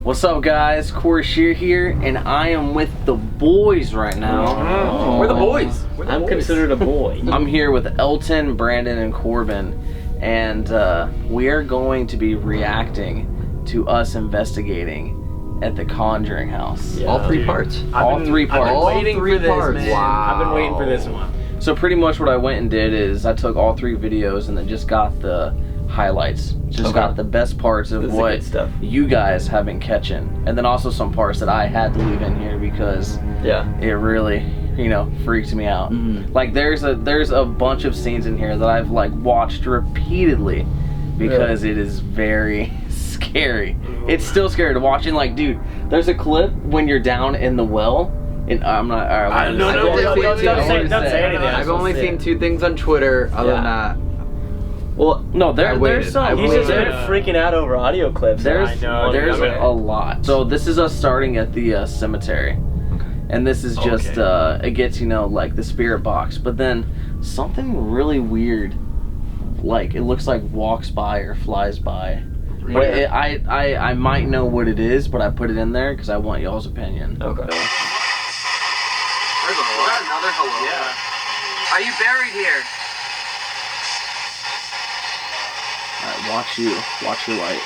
What's up, guys? CoreyScherer here, and I am with the boys right now. We're the boys. I'm considered a boy. I'm here with Elton, Brandon, and Corbin, and we are going to be reacting to us investigating at the Conjuring house. Yeah. All three parts. All three parts. All waiting three for this, parts. man. Wow. I've been waiting for this one. So pretty much what I went and did is I took all three videos and then just got the highlights. Just got the best parts of what stuff you guys have been catching. And then also some parts that I had to leave in here because it really, you know, freaked me out. Like there's a bunch of scenes in here that I've like watched repeatedly because it is very scary. It's still scary to watch. And like, dude, there's a clip when you're down in the well. And I'm not. Don't say anything. I've only seen two things on Twitter. Other than that, well, no, there's some. He's just been freaking out over audio clips. There's a lot. So this is us starting at the cemetery, and this is just it gets, you know, like the spirit box, but then something really weird, like it looks like walks by or flies by. But I might know what it is, but I put it in there because I want y'all's opinion. Okay. Another hello? Yeah. Are you buried here? Alright, watch your light.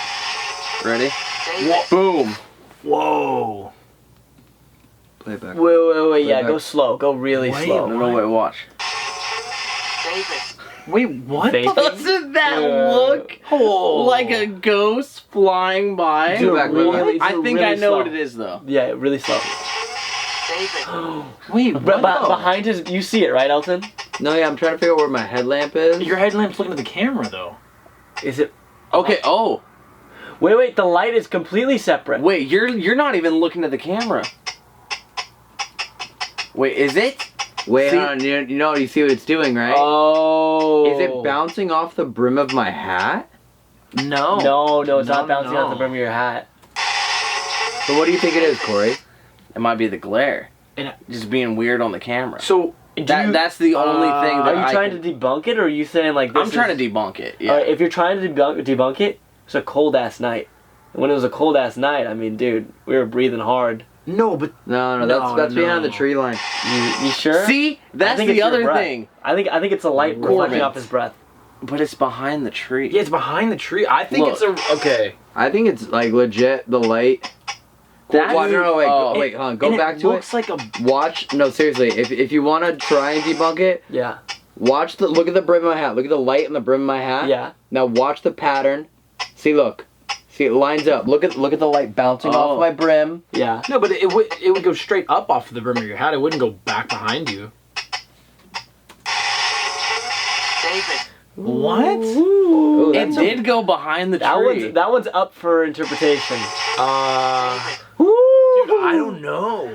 Ready? David. Boom. Whoa. play it back. Wait, yeah, go slow. Go really slow. No, wait, watch. David. Wait, what? Doesn't that look like a ghost flying by? Do it back, I think I know what it is, though. Yeah, really slow. David. Wait, behind his, you see it, right, Elton? No, yeah, I'm trying to figure out where my headlamp is. Your headlamp's looking at the camera, though. Is it? Okay. Oh. Wait, the light is completely separate. Wait, you're not even looking at the camera. Wait, is it? Wait, hold on, you know, you see what it's doing, right? Oh. Is it bouncing off the brim of my hat? No. No, it's not bouncing off the brim of your hat. So what do you think it is, Corey? It might be the glare. And just being weird on the camera. So that's the only thing that are you trying to debunk it, or are you saying like this? I'm trying to debunk it. Yeah. If you're trying to debunk it, it's a cold ass night. And when it was a cold ass night, I mean, dude, we were breathing hard. no, but No, that's behind the tree line. You sure? See, that's the other thing. I think it's a light reflecting off his breath. But it's behind the tree. yeah, it's behind the tree. I think it's a okay. I think it's like legit the light. That's, Wait, hold on, go back to it. Looks like a Watch, no, seriously, if you want to try and debunk it, Yeah. look at the brim of my hat. Look at the light on the brim of my hat. Yeah. Now watch the pattern. See, look. See, it lines up. Look at the light bouncing off my brim. Yeah. no, but it would go straight up off of the brim of your hat. It wouldn't go back behind you. David. What? Ooh, it did go behind the tree. That one's up for interpretation. Dude, I don't know.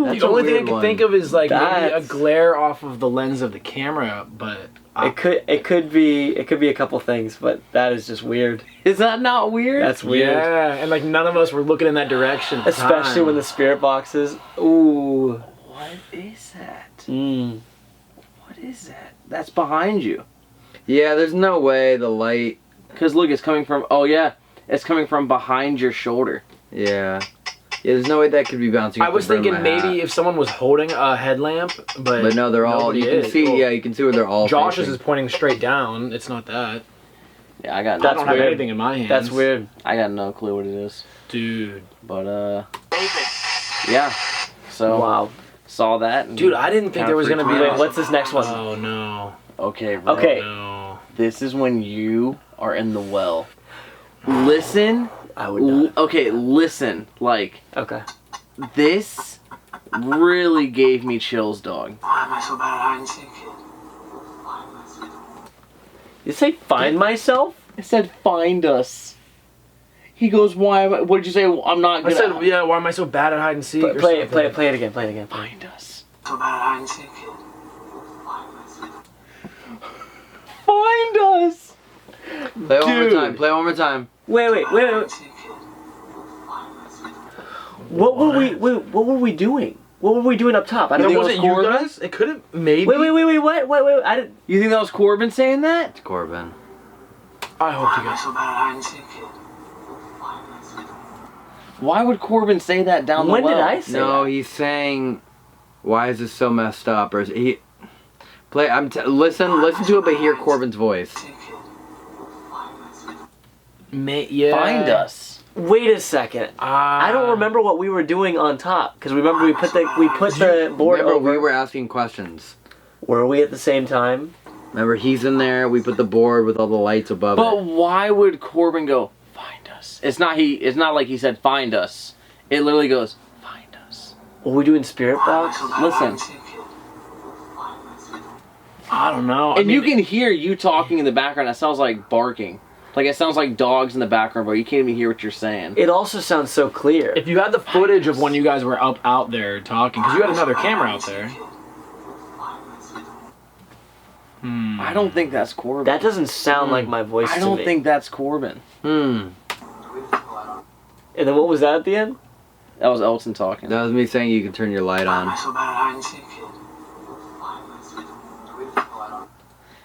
That's The a only thing I weird can one. think of is like maybe a That's- glare off of the lens of the camera, but It could be a couple things, but that is just weird. Is that not weird? That's weird. yeah, and like none of us were looking in that direction. At the Especially time. when the spirit box is. Ooh. What is that? What is that? That's behind you. Yeah, there's no way the light. Because look, it's coming from, it's coming from behind your shoulder. Yeah. Yeah, there's no way that could be bouncing. I off was the brim thinking of my maybe hat. if someone was holding a headlamp, But no, they're all. You can is. see. Well, Yeah, you can see where they're all. Josh's facing. is pointing straight down. It's not that. Yeah, I I don't have weird. anything in my hands. That's weird. got no clue what it is. Dude. But David. yeah. So Wow. saw that. And Dude, I didn't think there was gonna be. Wait, what's this next one? Oh no. Okay, bro. Okay. No. This is when you are in the well. Listen. I would not. Okay, listen. Like, Okay. this really gave me chills, dog. Why am I so bad at hide and seek? You say find myself? It said, find us. He goes, why am I, what did you say? I'm not I good said, yeah. Why am I so bad at hide and seek? or Play it something? again. Play it again. Find us. So bad at hide and seek. Find us. Play it one more Dude. time. Play it one more time. Wait. What were we doing? What were we doing up top? I don't It know. wasn't you guys. It could have maybe. Wait. What? I didn't. You think that was Corbin saying that? It's Corbin. I hope you guys. So bad at hide and seek. Why would Corbin say that down the well? When did I say No, that? he's saying, "Why is this so messed up?" Or is he play? Listen to it, but hear Corbin's voice. Yeah. Find us. Wait a second. I don't remember what we were doing on top because remember we put the board Remember, over. we were asking questions. Were we at the same time? Remember, he's in there. We put the board with all the lights above But it. why would Corbin go, find us? It's not like he said find us. It literally goes, find us. Were we doing Spirit Box? Listen. I don't know. And you can hear you talking in the background. It sounds like barking. Like it sounds like dogs in the background, but you can't even hear what you're saying. It also sounds so clear. If you had the footage of when you guys were out there talking, because you had another camera out there. I don't think that's Corbin. That doesn't sound like my voice to I me. don't think that's Corbin. And then what was that at the end? That was Elton talking. That was me saying you can turn your light on.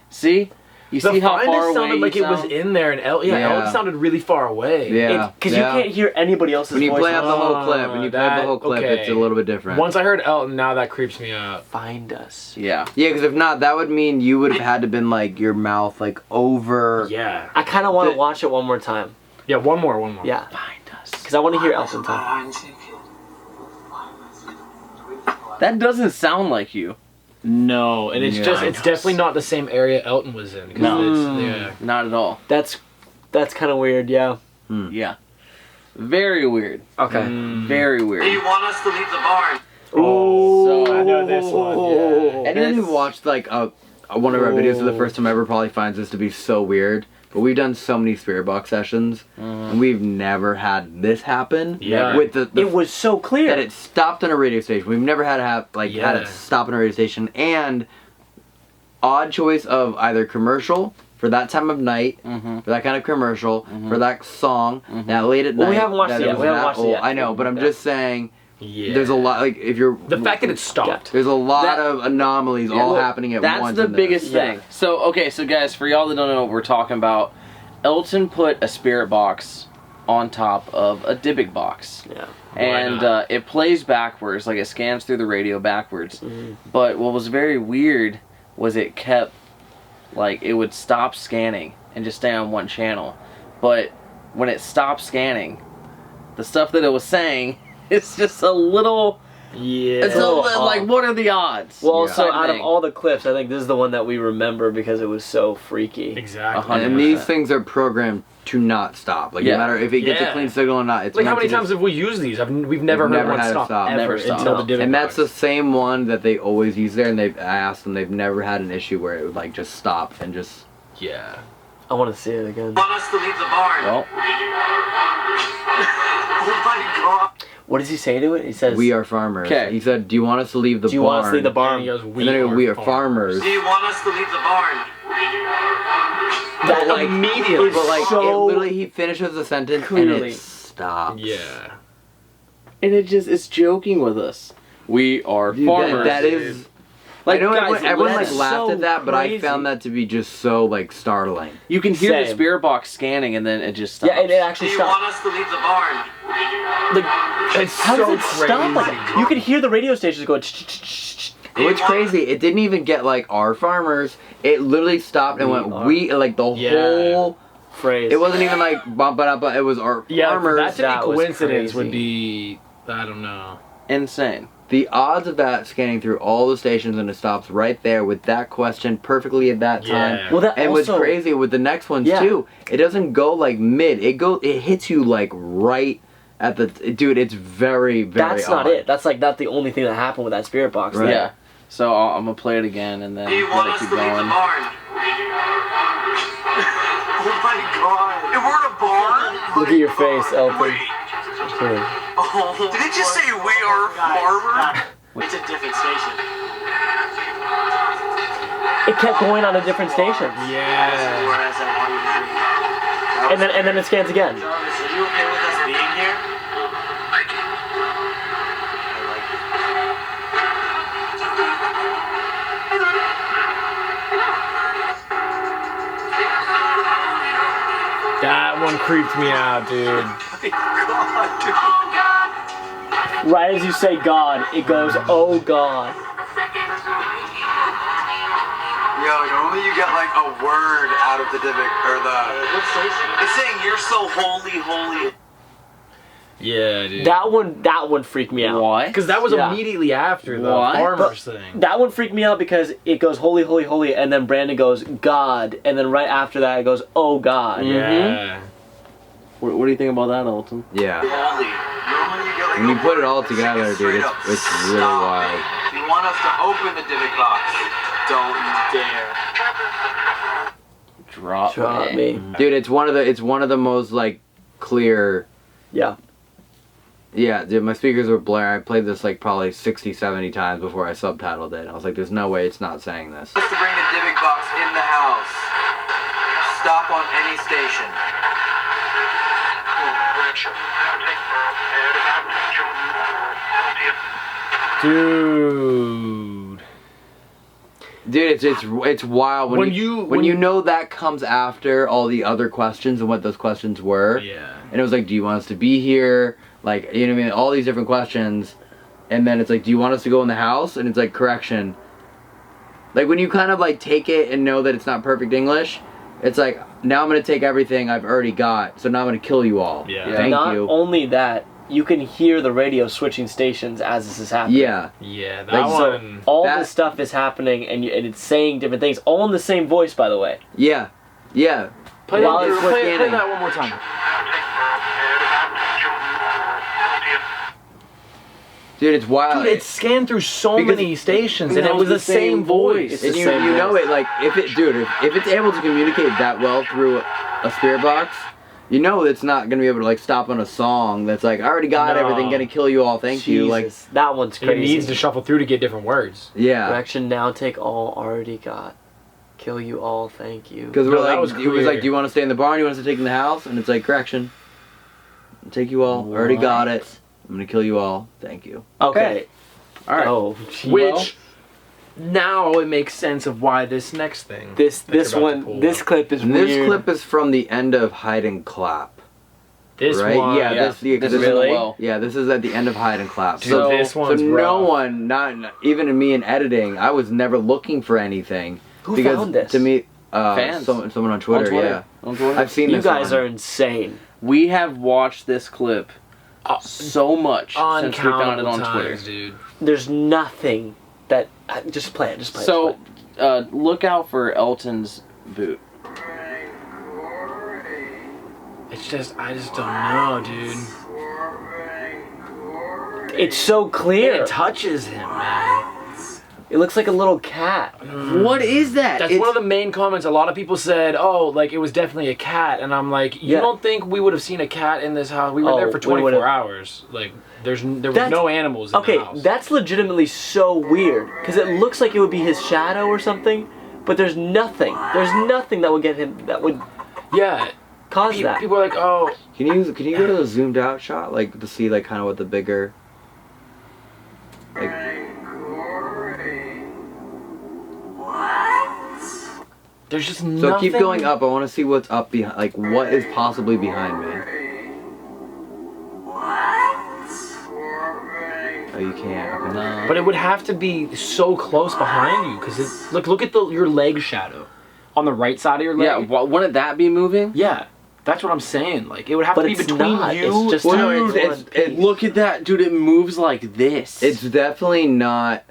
See? You see how far away sounded like you it was sound? in there, and Ellen sounded really far away. Yeah. Because you can't hear anybody else's When you voice. play out the whole clip, it's a little bit different. Once I heard Elton, now that creeps me out. Find us. Yeah. Yeah, because if not, that would mean you would have had to been like your mouth like over. Yeah. I kind of want to watch it one more time. Yeah, one more. Yeah. Find us. Because I want to hear Elton talk. That doesn't sound like you. No, and it's it's definitely not the same area Elton was in. No. Not at all. That's kind of weird, yeah. Yeah. Very weird. Okay. Very weird. Do you want us to leave the barn? Oh, So I know this one. Yeah. Anyone who watched like one of our videos for the first time ever probably finds this to be so weird. But we've done so many spirit box sessions, and we've never had this happen. Yeah. With the it was so clear that it stopped on a radio station. We've never had had it stop on a radio station, and odd choice of either commercial for that time of night, for that kind of commercial, for that song, that late at night. Well, we haven't watched that it yet. was We haven't that watched it old. yet. I know, but I'm just saying. Yeah. There's a lot, like, if you're... The fact that it stopped. There's a lot of anomalies all happening at once. That's the biggest thing. So guys, for y'all that don't know what we're talking about, Elton put a spirit box on top of a Dybbuk box. Yeah. And it plays backwards, like it scans through the radio backwards. But what was very weird was it kept, like, it would stop scanning and just stay on one channel. But when it stopped scanning, the stuff that it was saying... It's just a little... Yeah. It's a little, like, what are the odds? Well, also, Type out of thing. all the clips, I think this is the one that we remember because it was so freaky. Exactly. And these things are programmed to not stop. Like, no matter if it gets a clean signal or not, it's like, how meant many to times have we used these? We've never heard one had it stop, stop. ever Never stop. until the Dybbuk And that's box. the same one that they always use there, and I asked them, they've never had an issue where it would, like, just stop and just... Yeah. I want to see it again. Want us to leave the barn? Well, Oh my god. What does he say to it? He says, We are farmers. 'Kay. He said, do you want us to leave the barn? Do you want us to leave the And barn? he goes, And then we are farmers. Do you want us to leave the barn? That But, like, immediately, But, like, so it literally, he finishes the sentence and clearly. it stops. Yeah. and it's joking with us. We are Dude, farmers. that is... like, I know guys, everyone like that's laughed so at that, but I crazy. found that to be just so like startling. you can hear the Same. spirit box scanning, and then it just stops. Yeah, it Do actually you want stopped. us to leave the barn? It's How so does it stop like crazy. that? You can hear the radio stations going. What's crazy? It didn't even get like our farmers. It literally stopped and went we like the whole Phrase. It wasn't even like bump it up. It was our Yeah, for farmers. that to that be was coincidence crazy. would be, I don't know. Insane. The odds of that scanning through all the stations and it stops right there with that question perfectly at that time. Yeah. Well, that And what's also, crazy with the next ones Yeah. too, it doesn't go like mid. It hits you like right at the dude. It's very That's odd. not it. That's like not the only thing that happened with that spirit box. Right. Yeah. So I'm gonna play it again, and then Do you want let us it to keep leave the going. barn? Oh my god. And we're in a barn? Look at your face, Elton. Oh, did it just say we are farmers? It's a different station. It kept going on a different station, Yeah. Whereas I wanted to be. and then it scans again. Jarvis, are you okay with us being here? I like That one creeped me out, dude. Oh my god, dude. Right as you say God, it goes, oh God. Yo, normally you get like a word out of the Divic or the. It's saying you're so holy, holy. Yeah, dude. That one freaked me out. What? Because that was immediately after the farmers thing. That one freaked me out because it goes holy, holy, holy, and then Brandon goes God, and then right after that it goes oh God. Yeah. What do you think about that, Alton? Yeah. Holy. Normally you get like When you a put it word all that's together, saying dude, straight up, it's really stop. wild. If you want us to open the Divic box, don't dare. Drop me. Dude, it's one of the most like clear. Yeah. Yeah, dude, my speakers were blaring. I played this like probably 60, 70 times before I subtitled it. I was like, there's no way it's not saying this. Just to bring the Divic box in the house. Stop on any station. Dude. It's wild when you know that comes after all the other questions and what those questions were. Yeah. And it was like, do you want us to be here? Like, you know what I mean? All these different questions. And then it's like, do you want us to go in the house? And it's like, correction. Like, when you kind of like take it and know that it's not perfect English, it's like, now I'm going to take everything I've already got, so now I'm going to kill you all. Yeah. Thank Not you. only that, you can hear the radio switching stations as this is happening. Yeah. Yeah, that Like, so one. All That- this stuff is happening, and it's saying different things, all in the same voice, by the way. Yeah. Yeah. Play While that, it's play scanning. that one more time. Dude, it's wild. Dude, it scanned through so Because- many stations, and it was the same voice. It's And the you same know voice. it, like, if it's able to communicate that well through a spirit box, you know it's not going to be able to, like, stop on a song that's like, I already got No. everything, gonna kill you all, thank you. Like, Jesus, that one's It crazy. needs to shuffle through to get different words. yeah. Correction, now take all already got. Kill you all, thank you. Because No, we're that like, was it was clear. like, do you want to stay in the barn? Do you want us to take in the house? And it's like, correction. Take you all. Already got it. I'm going to kill you all. Thank you. Okay. All right. Oh, geez. Which, now it makes sense of why this next thing. this that you're about to pull this up. clip is And weird. this clip is from the end of Hide and Clap. This right? one. Yeah, This this is really? well. Yeah, this is at the end of Hide and Clap. So this one's no rough. one, not even me in editing, I was never looking for anything. Who because found this? To me, Fans. someone on Twitter, yeah. On Twitter. I've seen You this guys one. are insane. We have watched this clip so much since we found it on Uncountable Twitter. times, dude. There's nothing that just play it. Just play it. So, just play look out for Elton's boot. It's just, I just don't know, dude. it. It's so clear. It touches him, man. It looks like a little cat. What is that? That's one of the main comments. A lot of people said, "Oh, like it was definitely a cat," and I'm like, "You Yeah. don't think we would have seen a cat in this house? We were there for we 24 would've- hours. Like, there was That's- no animals in Okay, the house." that's legitimately so weird because it looks like it would be his shadow or something, but there's nothing. There's nothing that would get him that would Yeah. cause that. People are like, "Oh, Can you go to the zoomed out shot, like to see like kind of what the bigger, like, there's just so nothing." keep going up. I want to see what's up behind, like what is possibly behind me. Oh, you can't. Okay. No. But it would have to be so close behind you because it. Look at your leg shadow on the right side of your leg. Yeah, wouldn't that be moving? Yeah. That's what I'm saying. Like, it would have But to be it's between not. you. It's just Well, how dude, it's one piece. look at that, dude. It moves like this. It's definitely not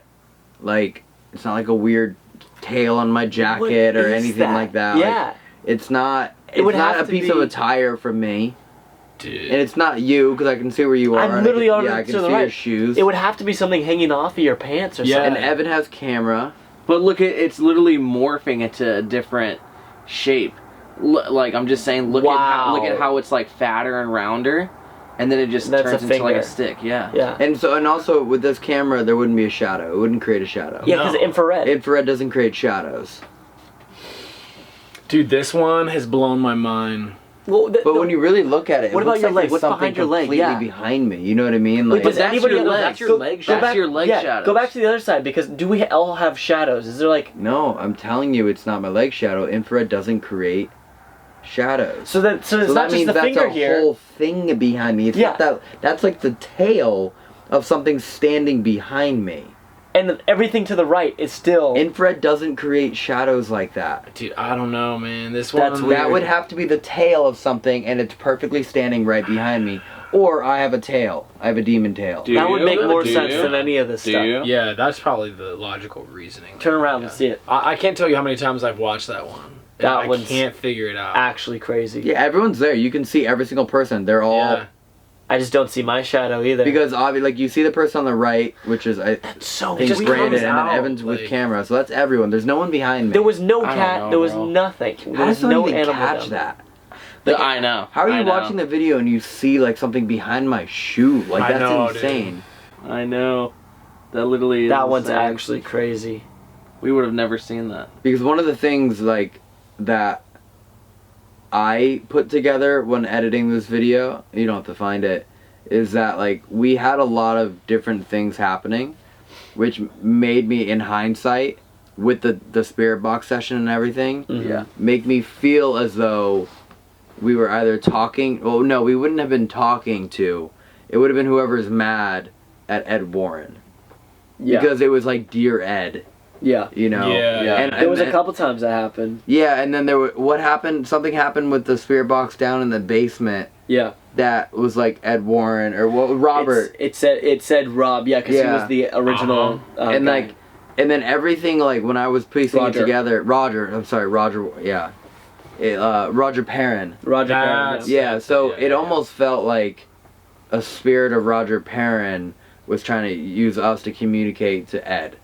like it's not like a weird tail on my jacket What or is anything that? like that. Yeah. Like, it's not. It would It's not have a to piece of be- attire from me, Dude. and it's not you because I can see where you are. I'm and literally I on can, yeah, I to can the see your right. shoes. It would have to be something hanging off of your pants or Yeah. something. And Evan has camera. But look at it's literally morphing into a different shape. Like I'm just saying, look Wow. at how it's like fatter and rounder, and then it just That's turns a into like a finger. stick. Yeah. Yeah. And also with this camera, there wouldn't be a shadow. It wouldn't create a shadow. Yeah, because No. infrared. Infrared doesn't create shadows. Dude, this one has blown my mind. Well, But when you really look at it, What it about looks your like leg? there's What's something behind your leg? completely Yeah. behind me. You know what I mean? Like, Wait, does that's anybody your else- leg. That's your go- leg go shadow. back- your leg yeah, shadows. Go back to the other side because do we all have shadows? Is there like no, I'm telling you, it's not my leg shadow. Infrared doesn't create shadows. so it's So not that just means the that's finger a here. whole thing behind me. It's Yeah. not that. That's like the tail, of something standing behind me. And everything to the right is still... Infrared doesn't create shadows like that. Dude, I don't know, man. This That's one... weird. That would have to be the tail of something, and it's perfectly standing right behind me. Or I have a tail. I have a demon tail. That would make more sense than any of this stuff. Yeah, that's probably the logical reasoning. Turn around and see it. I can't tell you how many times I've watched that one. That I can't figure it out. Actually crazy. Yeah, everyone's there. You can see every single person. They're all... Yeah. I just don't see my shadow either. Because obviously, like, you see the person on the right, which is so I think just Brandon, comes and then out, Evan's with camera. So that's everyone. There's no one behind me. There was no I don't cat. know, There was bro. nothing. There How was does no someone even animal catch down that? there. I know. How are I you know. watching the video and you see like something behind my shoe? Like I that's know, insane. I know. That literally is That one's insane. actually crazy. We would have never seen that. Because one of the things like that I put together when editing this video, you don't have to find it, is that like we had a lot of different things happening, which made me, in hindsight, with the spirit box session and everything, Yeah. make me feel as though we were either talking. Well, no, we wouldn't have been talking to. It would have been whoever's mad at Ed Warren. Yeah. Because it was like Dear Ed, Yeah. you know. Yeah. And, There was a and- couple times that happened. Yeah, and then there were, what happened? Something happened with the spirit box down in the basement. Yeah. That was like Ed Warren or what? Robert. It said Rob. Yeah, because he Yeah. was the original. And guy. like, and then everything like when I was piecing Roger. it together, Roger. I'm sorry, Roger. Yeah, Roger Perrin. Roger Perrin. That's- Yeah, so yeah, it yeah. almost felt like a spirit of Roger Perrin was trying to use us to communicate to Ed.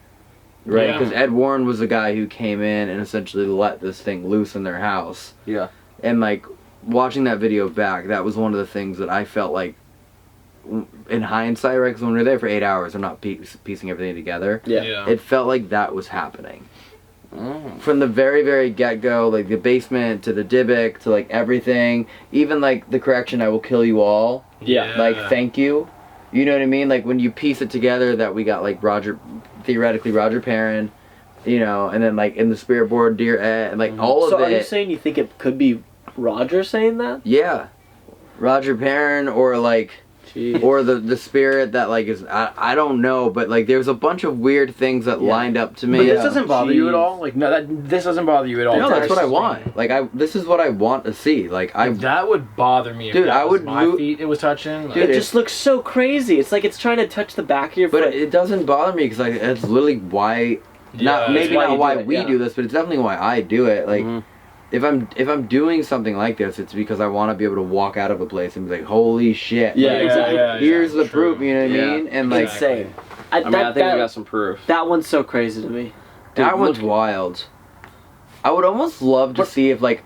Right? Yeah. Because Ed Warren was the guy who came in and essentially let this thing loose in their house. Yeah. And like, watching that video back, that was one of the things that I felt like, in hindsight, right? Because when we're there for 8 hours, I'm not piecing everything together. Yeah. It felt like that was happening. Mm. From the very, very get-go, like the basement to the Dybbuk to like everything, even like the correction, I will kill you all. Yeah. Like, thank you. You know what I mean? Like when you piece it together that we got like theoretically Roger Perrin, you know, and then like in the spirit board, Dear Ed, and like all So of it. are you saying you think it could be Roger saying that? Yeah. Roger Perrin or like, Jeez. or the spirit that like is, I don't know, but like there's a bunch of weird things that lined up to me. But this doesn't bother you at Jeez. all? Like, no, this doesn't bother you at all? No, that's what I Just- want. Like this is what I want to see. Like That would bother me if Dude, that I was would my lo- feet it was touching. Like, Dude, It just looks so crazy. It's like it's trying to touch the back of your but foot. it doesn't bother me because like it's literally why, not Yeah, maybe why not you why do it, we yeah. do this, but it's definitely why I do it. Like Mhm. if I'm doing something like this, it's because I want to be able to walk out of a place and be like, holy shit. Yeah, like, exactly. Here's the true. proof. You know what Yeah. I mean? And like Insane. I mean, I think we got some proof. that one's so crazy to me. that Dude, one's look- wild. I would almost love to see if like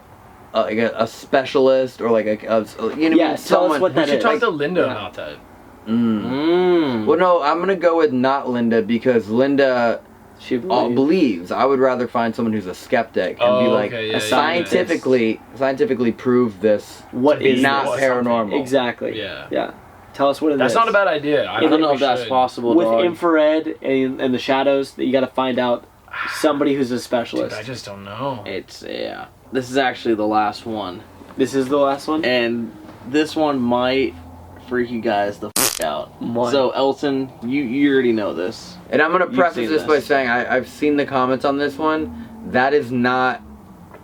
a specialist or like you know what I mean? Yeah, tell us what we that should is. talk to Linda Yeah. about that. Mm. Well, no, I'm gonna go with not Linda because Linda She believes. I would rather find someone who's a skeptic and be like, okay, yeah, scientifically prove this What is is not this? paranormal. Exactly. Yeah. Yeah. Tell us what it is. That's not a bad idea. I don't know if that's possible, With dog. infrared and the shadows, that you got to find out somebody who's a Dude, specialist. I just don't know. It's, yeah. This is actually the last one. This is the last one. And this one might freak you guys the f out. Why? So, Elton, you already know this. And I'm gonna You've preface seen this by this. saying I've seen the comments on this one. That is not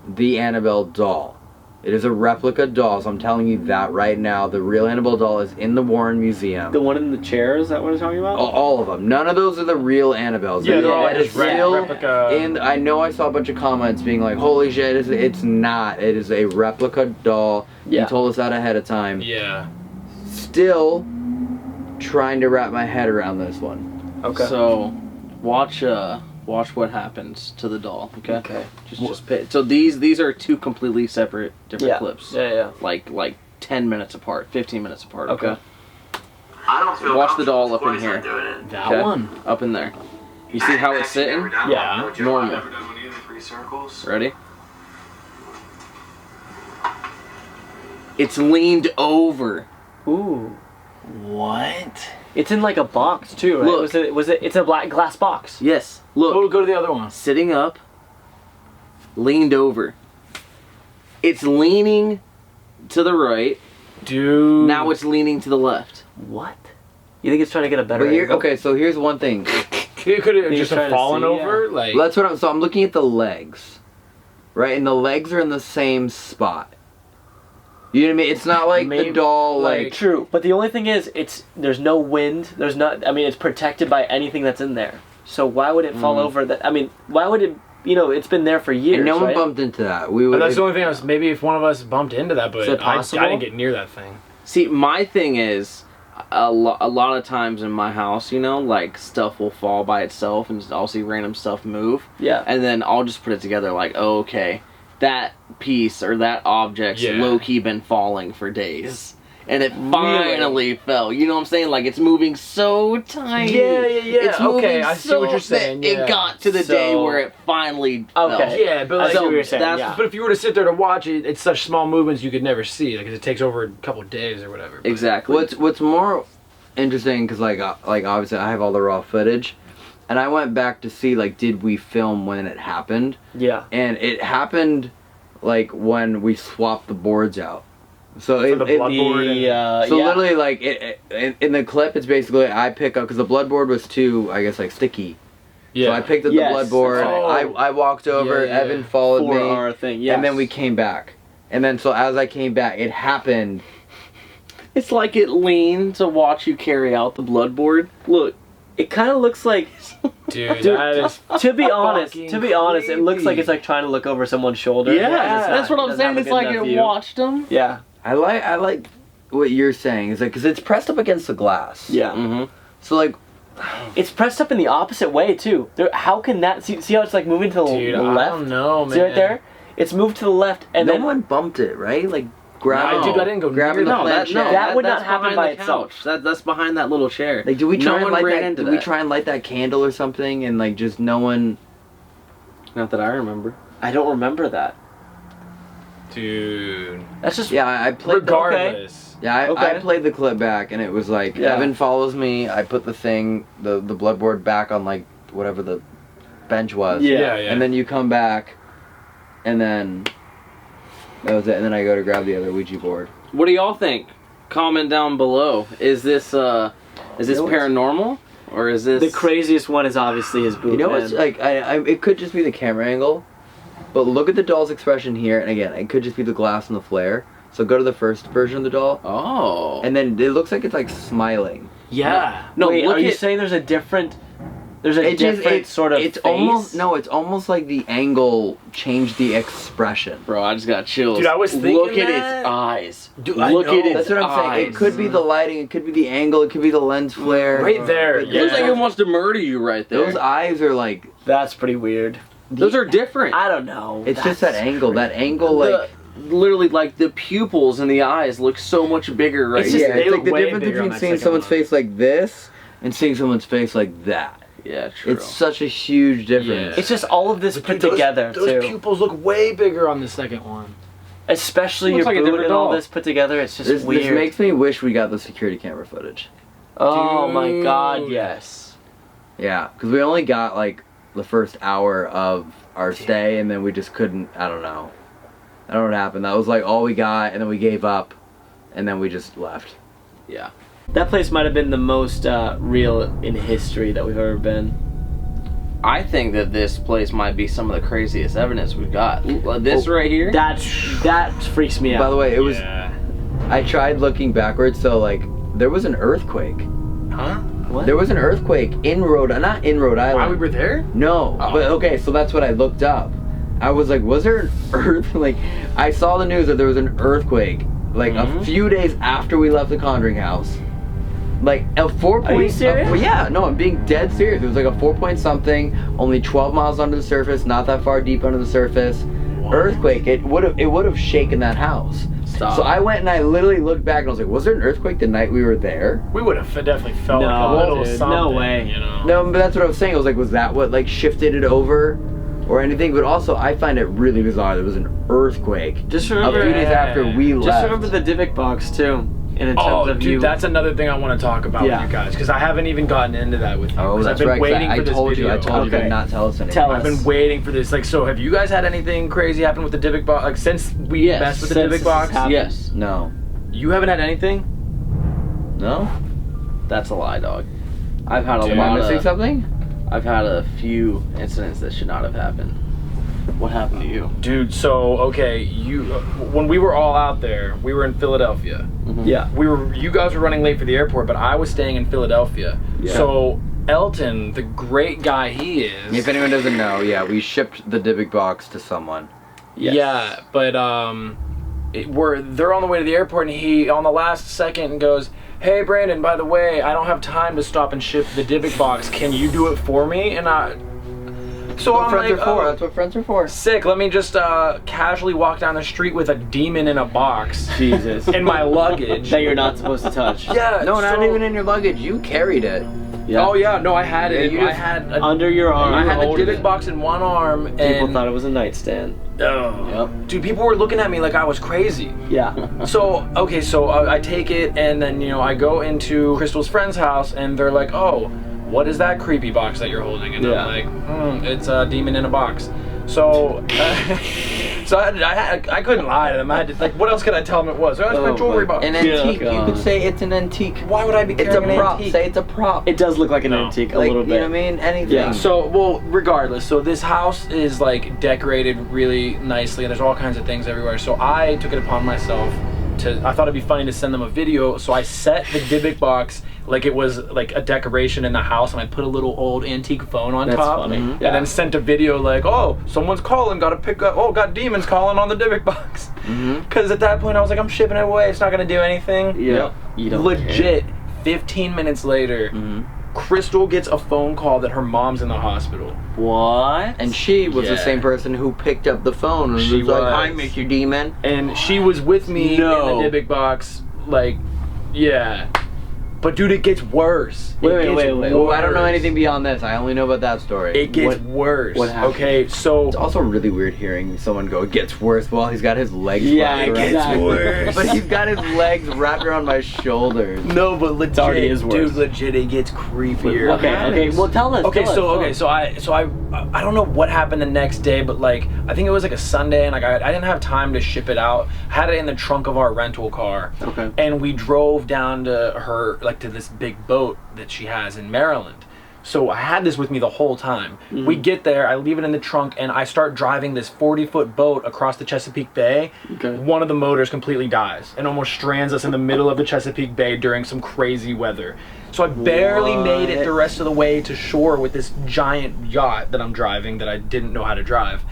the Annabelle doll. It is a replica doll, so I'm telling you that right now. The real Annabelle doll is in the Warren Museum. The one in the chair, is that what I'm talking about? All of them. None of those are the real Annabelles. Yeah, they're all That is just still replica. in. I know I saw a bunch of comments being like, "Holy shit!" It's not. It is a replica doll. Yeah. You told us that ahead of time. Yeah. Still trying to wrap my head around this one. Okay. So, watch what happens to the doll, okay? Okay. Just pay. So these are two completely different Yeah. clips. Yeah. Like 10 minutes apart, 15 minutes apart, Okay. okay? I don't feel Watch the doll up in Corey's here. not doing it. That Okay. one. Up in there. You see how it's Actually, sitting? never done Yeah, one. No joke, normal. I've never done one either. 3 circles. Ready? It's leaned over. Ooh. What? It's in like a box too, right? Look. It's a black glass box. Yes. Look. Oh, go to the other one. Sitting up, leaned over. It's leaning to the right. Dude. Now it's leaning to the left. What? You think it's trying to get a better But angle? okay, so here's one thing. It could have He's just trying to fallen see, over. Like That's what I'm looking at the legs. Right? And the legs are in the same spot. You know what I mean? It's not like Maybe, the doll, like- True, but the only thing is, there's no wind. There's not. I mean, it's protected by anything that's in there. So why would it fall over? That I mean, why would it? You know, it's been there for years. and no one right? bumped into that. We would. that's the only thing. Maybe if one of us bumped into that, but Is it I possible? didn't get near that thing. See, my thing is, a lot of times in my house, you know, like stuff will fall by itself, and I'll see random stuff move. Yeah. And then I'll just put it together like, oh, okay, that piece or that object's low-key been falling for days. And it finally fell. You know what I'm saying? Like, it's moving so tiny. Yeah. It's moving Okay, I see what you're saying. that Yeah. It got to the day where it finally fell. Okay. Yeah, but I like, see what you're saying. Yeah. but if you were to sit there to watch it, it's such small movements you could never see, because it takes over a couple of days or whatever. But Exactly. What's more interesting, because like obviously I have all the raw footage, and I went back to see like did we film when it happened, Yeah. and it happened like when we swapped the boards out. So it, the blood board and- so yeah. literally like in the clip it's basically I pick up because the blood board was too, I guess, like sticky. yeah, So I picked up Yes, the blood board. that's right. I walked over. Yeah. Evan followed For me. our thing. Yeah. And then we came back. And then so as I came back, it happened. It's like it leaned to watch you carry out the blood board. Look. It kind of looks like. dude, that is To be honest, fucking it looks like creepy. it's like trying to look over someone's shoulder. Yeah, It's that's not- what I'm doesn't saying. have a It's good like enough it view. watched them. Yeah. I like what you're saying. Is like because it's pressed up against the glass. Yeah. Mm-hmm. So like It's pressed up in the opposite way too. How can that see how it's like moving to the dude, the I left? don't know, man. See right there? It's moved to the left and no then one bumped it, right? Like grab. No, dude, I didn't go grabbing near the that. planchette. That would not that's happen behind by the itself. couch. That's behind that little chair. Like, did we No try and one light ran that? into Did we that. try and light that candle or something? And like just no one. Not that I remember. I don't remember that. Dude, That's just Yeah, I played. regardless. Yeah, I Okay. played the clip back, and it was like Yeah. Evan follows me. I put the thing, the blood board back on like whatever the bench was. Yeah. And then you come back, and then that was it. And then I go to grab the other Ouija board. What do y'all think? Comment down below. Is this paranormal or is this the craziest one is obviously his boob. You know, man. it's like it could just be the camera angle, but look at the doll's expression here, and again, it could just be the glass and the flare. So go to the first version of the doll, Oh. and then it looks like it's like smiling. Yeah. No, Wait, look are you at saying there's a different? There's a It just different sort of it's face? almost no, it's almost like the angle changed the expression. Bro, I just got chills. Dude, I was thinking Look at that. its eyes. Dude, I Look know. at its That's what I'm saying. It eyes. could be the lighting, it could be the angle, it could be the lens flare. Right there. It looks like Yeah. it wants to murder you right there. Those eyes are like That's pretty weird. Those are different. I don't know. it's just that That's angle. crazy. That angle like Literally, like the pupils in the eyes look so much bigger right It's just- here. they it's look like the way difference bigger on between that seeing second someone's one. face like this and seeing someone's face like that. Yeah, true. It's such a huge difference. It's just all of this But put dude, together those too. pupils look way bigger on the second one. Especially Looks your like a boob different and all doll. this put together. It's just This weird. makes me wish we got the security camera footage. Oh my Dude. god, yes. Yeah, because we only got like the first hour of our stay, and then we just couldn't. I don't know what happened. That was like all we got, and then we gave up, and then we just left. Yeah. That place might have been the most real in history that we've ever been. I think that this place might be some of the craziest evidence we've got. This right here. That freaks me out. By the way, it was. Yeah. I tried looking backwards, so like there was an earthquake. Huh? What? There was an earthquake in not in Rhode Island. While we were there? No, Oh. but okay, so that's what I looked up. I was like, was there an like, I saw the news that there was an earthquake, like a few days after we left the Conjuring house. Like a 4 point. Are you serious? Yeah, no, I'm being dead serious. It was like a 4 point something, only 12 miles under the surface, not that far deep under the surface. Earthquake. It would have shaken that house. Stop. So I went and I literally looked back and I was like, was there an earthquake the night we were there? We would have definitely felt No, like a little dude, something. no way. You know? No, but that's what I was saying. I was like, was that what like shifted it over or anything? But also, I find it really bizarre. There was an earthquake Just a remember, few days after we left. just remember the Divic box too. In terms Oh, of dude, you. that's another thing I want to talk about Yeah. with you guys, because I haven't even gotten into that with you. Oh, 'cause that's I've been right. 'Cause waiting I for this told video. you. I told you Okay. to not tell us anything. Tell I've us. been waiting for this. Like, so have you guys had anything crazy happen with the Divic box? Like, since we Yes, messed with the since Divic this box? has happened. Yes. No. You haven't had anything? No. That's a lie, dog. I've had Am I missing something? I've had a few incidents that should not have happened. What happened to you? Dude, so, okay, when we were all out there, we were in Philadelphia. Mm-hmm. Yeah. You guys were running late for the airport, but I was staying in Philadelphia. Yeah. So, Elton, the great guy he is. If anyone doesn't know, yeah, we shipped the Dybbuk box to someone. Yes. Yeah, but they're on the way to the airport, and he, on the last second, goes, "Hey, Brandon, by the way, I don't have time to stop and ship the Dybbuk box. Can you do it for me?" And so I'm friends like, are for. "Oh, That's what friends are for. sick. Let me just casually walk down the street with a demon in a box Jesus. in my luggage." That you're not supposed to touch. Yeah, No, not so- even in your luggage. You carried it. Yeah. Oh yeah, no, I had it. Yeah, you I just- had a, Under your arm. I had the holding Dybbuk it. box in one arm, and People thought it was a nightstand. oh, dude, people were looking at me like I was crazy. Yeah. So, okay, so I take it, and then, I go into Crystal's friend's house, and they're like, "Oh, what is that creepy box that you're holding?" And Yeah. I'm like, it's a demon in a box. So, I couldn't lie to them. I had to, like, what else could I tell them it was? Oh, it's my jewelry box. An antique. God. You could say it's an antique. Why would I be It's carrying a an prop. antique? Say it's a prop. It does look like an No. antique a Like, little bit. you know what I mean? Anything. Yeah. So, well, regardless, so this house is like decorated really nicely, and there's all kinds of things everywhere. So I took it upon myself I thought it'd be funny to send them a video. So I set the Dybbuk box like it was like a decoration in the house, and I put a little old antique phone on That's top, funny. and Yeah. then sent a video like, "Oh, someone's calling, gotta pick up. Oh, got demons calling on the Dybbuk box." Because at that point I was like, I'm shipping it away. It's not gonna do anything. Yeah. You don't Legit. 15 minutes later, Crystal gets a phone call that her mom's in the hospital. What? And she was the Yeah. same person who picked up the phone and She was like, was. "Hi, Mr. Demon." And she was with me No. in the Dybbuk box. Like, yeah. But dude, it gets worse. Wait, It wait, gets wait, wait. Well, I don't know worse. anything beyond this. I only know about that story. It gets What- worse. what happened? Okay, so It's also really weird hearing someone go, "It gets worse," while he's got his legs Yeah, wrapped it around. gets worse. But he's got his legs wrapped around my shoulders. no, but legit, already is worse. dude, legit, it gets creepier. Okay, well tell us. Okay, tell us. so I don't know what happened the next day, but like I think it was like a Sunday, and like I didn't have time to ship it out. I had it in the trunk of our rental car. Okay. And we drove down to to this big boat that she has in Maryland. So I had this with me the whole time. We get there, I leave it in the trunk, and I start driving this 40-foot boat across the Chesapeake Bay. Okay. One of the motors completely dies and almost strands us in the middle of the Chesapeake Bay during some crazy weather. So I barely made it the rest of the way to shore with this giant yacht that I'm driving that I didn't know how to drive.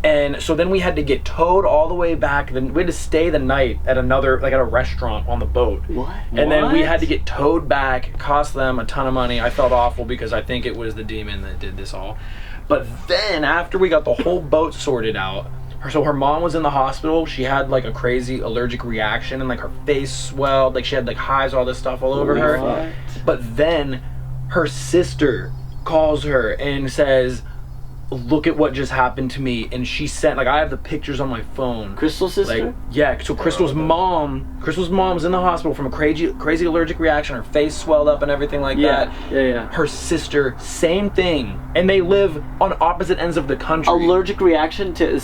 And so then we had to get towed all the way back. Then we had to stay the night at another, like at a restaurant on the boat. What? And then we What? had to get towed back. It cost them a ton of money. I felt awful because I think it was the demon that did this all. But then after we got the whole boat sorted out, so her mom was in the hospital. She had like a crazy allergic reaction, and like her face swelled. Like she had like hives, all this stuff all over her. What? But then her sister calls her and says, "Look at what just happened to me." And she sent, like, I have the pictures on my phone. Crystal's sister? Like, yeah, so Crystal's mom's in the hospital from a crazy allergic reaction. Her face swelled up and everything like that. Yeah. Her sister, same thing. And they live on opposite ends of the country. Allergic reaction to.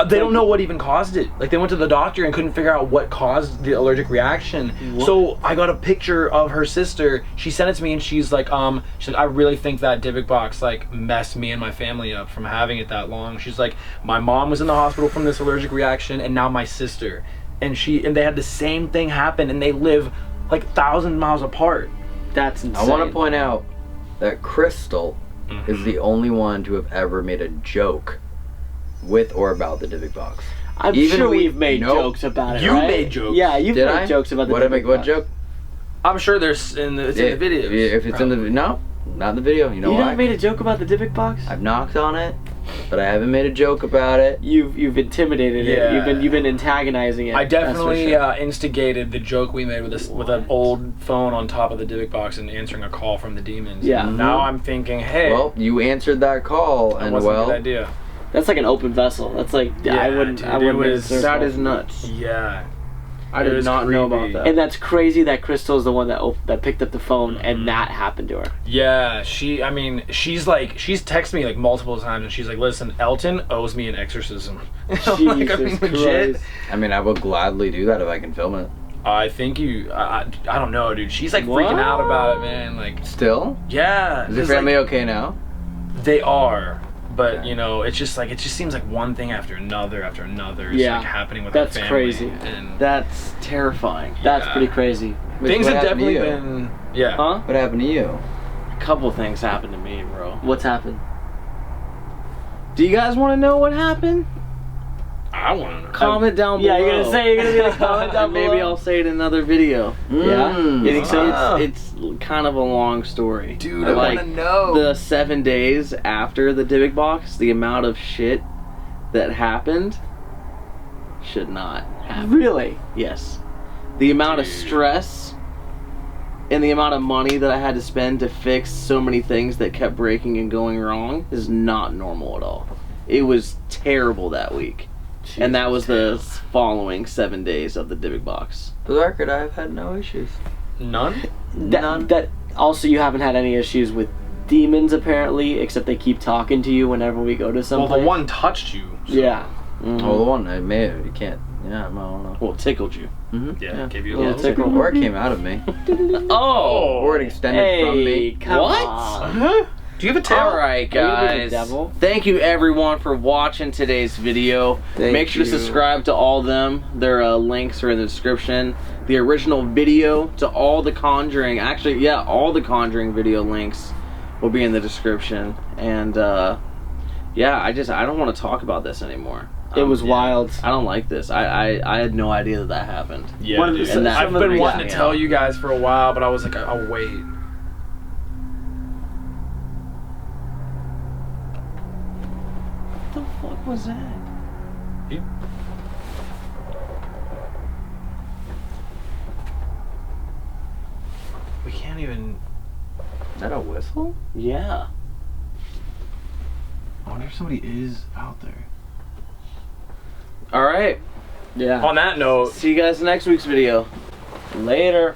They don't know what even caused it. Like, they went to the doctor and couldn't figure out what caused the allergic reaction. What? So I got a picture of her sister. She sent it to me, and she's like, I really think that Dybbuk box like messed me and my family up from having it that long. She's like, my mom was in the hospital from this allergic reaction, and now my sister, and they had the same thing happen, and they live like 1,000 miles apart. That's insane. I want to point out that Crystal is the only one to have ever made a joke with or about the Dybbuk box. I'm Even sure we- we've made Nope. jokes about it. You right? made jokes. Yeah, you've Did made I? jokes about the What I Dybbuk make? What box. joke? I'm sure it's in the video. If it's in the no, not in the video. You know You why? never made a joke about the Dybbuk box? I've knocked on it, but I haven't made a joke about it. You've intimidated Yeah. it. You've been antagonizing it. I that's for definitely sure. Instigated the joke we made with an old phone on top of the Dybbuk box and answering a call from the demons. Yeah. Now I'm thinking, hey, Well, you answered that call, that and wasn't a well, good idea. That's like an open vessel. That's like I wouldn't. dude, I wouldn't. it make a was- circle. That is nuts. Yeah. I It did was not know creepy. about that. And that's crazy that Crystal's the one that picked up the phone and that happened to her. Yeah, she's texted me like multiple times, and she's like, listen, Elton owes me an exorcism. I'm like, I mean, Jesus legit. Christ. I mean, I will gladly do that if I can film it. I think I don't know, dude. She's like freaking out about it, man. Like, still? Yeah. Is your family okay now? They are, but you know, it's just like, it just seems like one thing after another is like happening with our family. That's crazy. And That's terrifying. That's pretty crazy. things have definitely been. Yeah. Huh? What happened to you? A couple things happened to me, bro. What's happened? Do you guys want to know what happened? I want to know. Comment down below. Yeah, you're gonna be like, comment down below. Maybe I'll say it in another video. Yeah? You think so? It's kind of a long story. Dude, I want to know. The 7 days after the Dybbuk box, the amount of shit that happened should not happen. Really? Yes. The amount of stress and the amount of money that I had to spend to fix so many things that kept breaking and going wrong is not normal at all. It was terrible that week. And that was the following 7 days of the Dybbuk box. For the record, I've had no issues. None? None. That also, you haven't had any issues with demons apparently, except they keep talking to you whenever we go to someplace. Well, the one touched you. So. Yeah. Oh, the one I made it. You can't. Yeah, I don't know. Well, it tickled you. Yeah, gave you a Yeah, little tickle. Or it came out of me. Oh! Or it extended from me. Come What? on. Do you have a tail? Alright, guys. devil? Thank you everyone for watching today's video. Make sure to subscribe to all of them. Their links are in the description. The original video to all the Conjuring, actually, yeah, all the Conjuring video links will be in the description. And, yeah, I don't want to talk about this anymore. It was wild. I don't like this. I had no idea that happened. Yeah, dude. And I've been wanting to tell out. you guys for a while, but I was like, I'll wait. What the fuck was that? We can't even. Is that a whistle? Yeah. I wonder if somebody is out there. Alright. Yeah. On that note, See you guys in next week's video. Later.